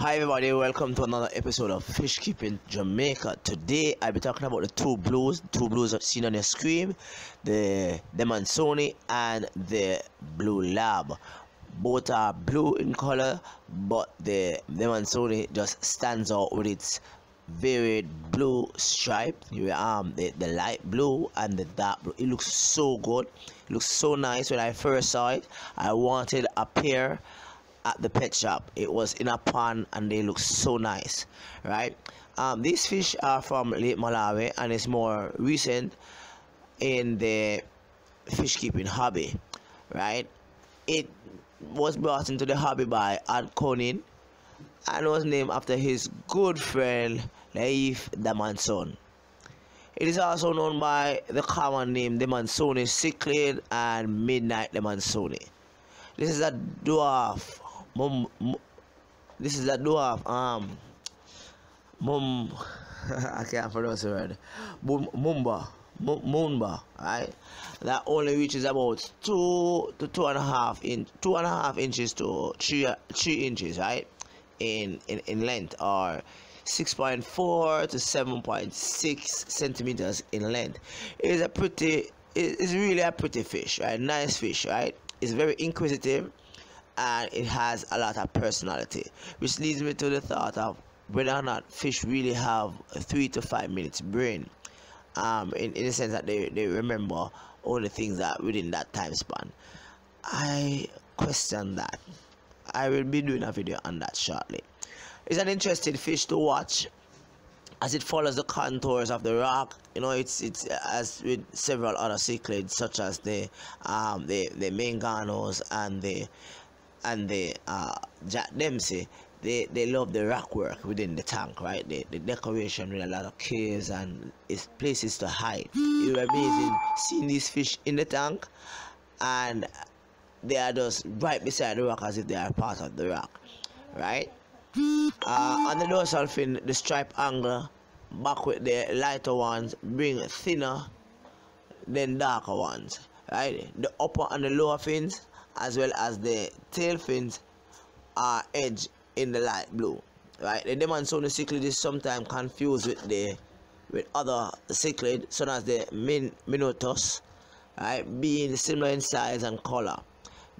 Hi everybody, welcome to another episode of Fish Keeping Jamaica. Today I'll be talking about the two blues seen on your screen, the Demansoni and the Blue Lab. Both are blue in color, but the Demansoni just stands out with its varied blue stripe. The light blue and the dark blue. It looks so good. It looks so nice. When I first saw it, I wanted a pair at the pet shop. It was in a pond and they look so nice, right? These fish are from Lake Malawi and it's more recent in the fish keeping hobby, right? It was brought into the hobby by Ad Conin and was named after his good friend Laif Damanson. It is also known by the common name Demansoni cichlid and Midnight Demansoni. This is a dwarf I can't pronounce the word. Mumba, right? That only reaches about 2 to 2.5 inches to 3 inches, right? In length, or 6.4 to 7.6 centimeters in length. It's really a pretty fish, right? Nice fish, right? It's very inquisitive and it has a lot of personality, which leads me to the thought of whether or not fish really have a 3 to 5 minutes brain, in the sense that they remember all the things that within that time span. I question that. I will be doing a video on that shortly. It's an interesting fish to watch as it follows the contours of the rock. You know, it's as with several other cichlids such as the Manganos and the Jack Dempsey. They love the rock work within the tank, right? The decoration with a lot of caves and it's places to hide. It's amazing seeing these fish in the tank and they are just right beside the rock as if they are part of the rock, right? On the dorsal fin, the stripe angle back with the lighter ones bring thinner than darker ones, right? The upper and the lower fins as well as the tail fins are edged in the light blue, right? The Demansoni cichlid is sometimes confused with other cichlids such as the Minotus, right, being similar in size and color.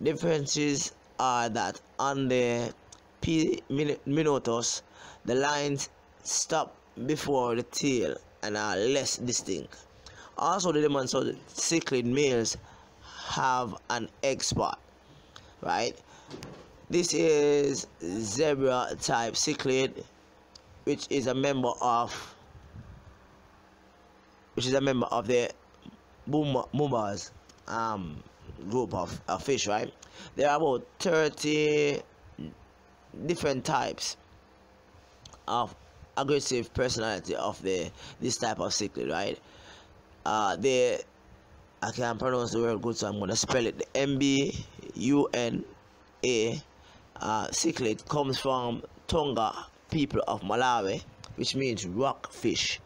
Differences are that on the P. Minotus, the lines stop before the tail and are less distinct. Also, the Demansoni cichlid males have an egg spot, right? This is zebra type cichlid, which is a member of the Mumbas group of fish, right? There are about 30 different types of aggressive personality of this type of cichlid, right? I can't pronounce the word good, so I'm gonna spell it. The Mbuna cichlid comes from Tonga people of Malawi, which means rock fish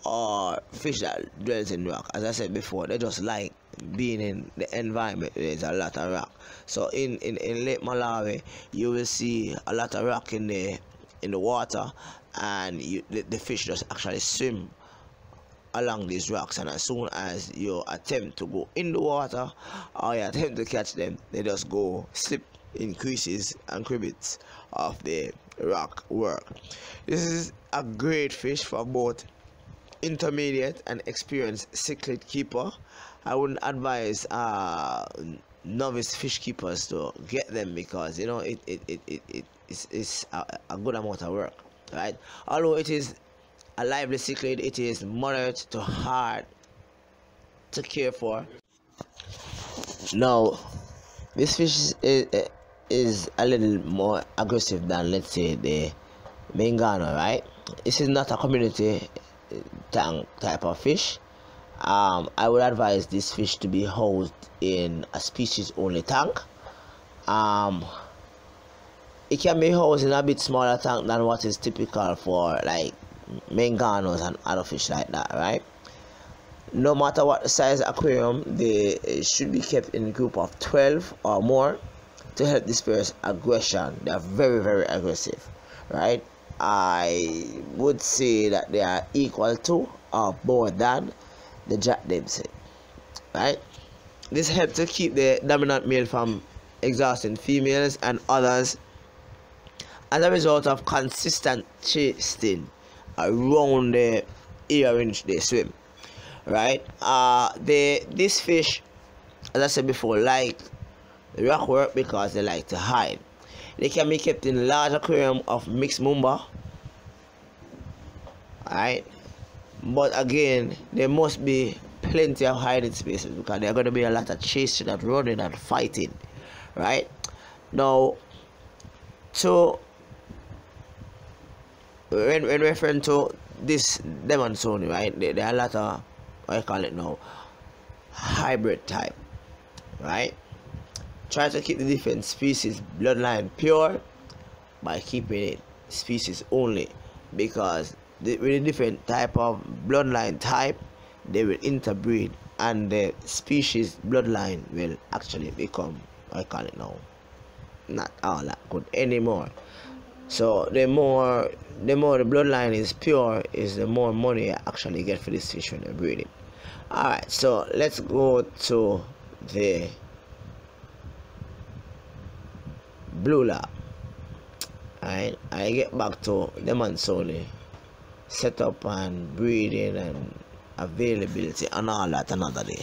or fish that dwells in rock. As I said before, they just like being in the environment where there's a lot of rock. So in Lake Malawi, you will see a lot of rock in the water, and the fish just actually swim along these rocks, and as soon as you attempt to go in the water or you attempt to catch them, they just go slip in creases and crevices of the rock work. This is a great fish for both intermediate and experienced cichlid keeper. I wouldn't advise novice fish keepers to get them because, you know, it's a good amount of work, right? Although it is a lively cichlid, it is moderate to hard to care for. Now, this fish is a little more aggressive than, let's say, the Mangano, right? This is not a community tank type of fish. I would advise this fish to be housed in a species only tank. It can be housed in a bit smaller tank than what is typical for like Manganos and other fish like that, right? No matter what the size aquarium, they should be kept in a group of 12 or more to help disperse aggression. They are very, very aggressive, right? I would say that they are equal to or more than the Jack Dempsey, right? This helps to keep the dominant male from exhausting females and others as a result of consistent chasing around the area in which they swim, right? This fish, as I said before, like the rockwork because they like to hide. They can be kept in large aquarium of mixed mumba, right? But again, there must be plenty of hiding spaces because there are going to be a lot of chasing and running and fighting, right? Now, so when referring to this Demonzoni, right, there are a lot of, what I call it now, hybrid type, right? Try to keep the different species bloodline pure by keeping it species only, because with a different type of bloodline type, they will interbreed and the species bloodline will actually become, I call it now, not all that good anymore. So the more the bloodline is pure, is the more money you actually get for this fish when you're breeding. Alright, so let's go to the blue lab. Alright, I get back to the Demonzoni setup and breeding and availability and all that another day.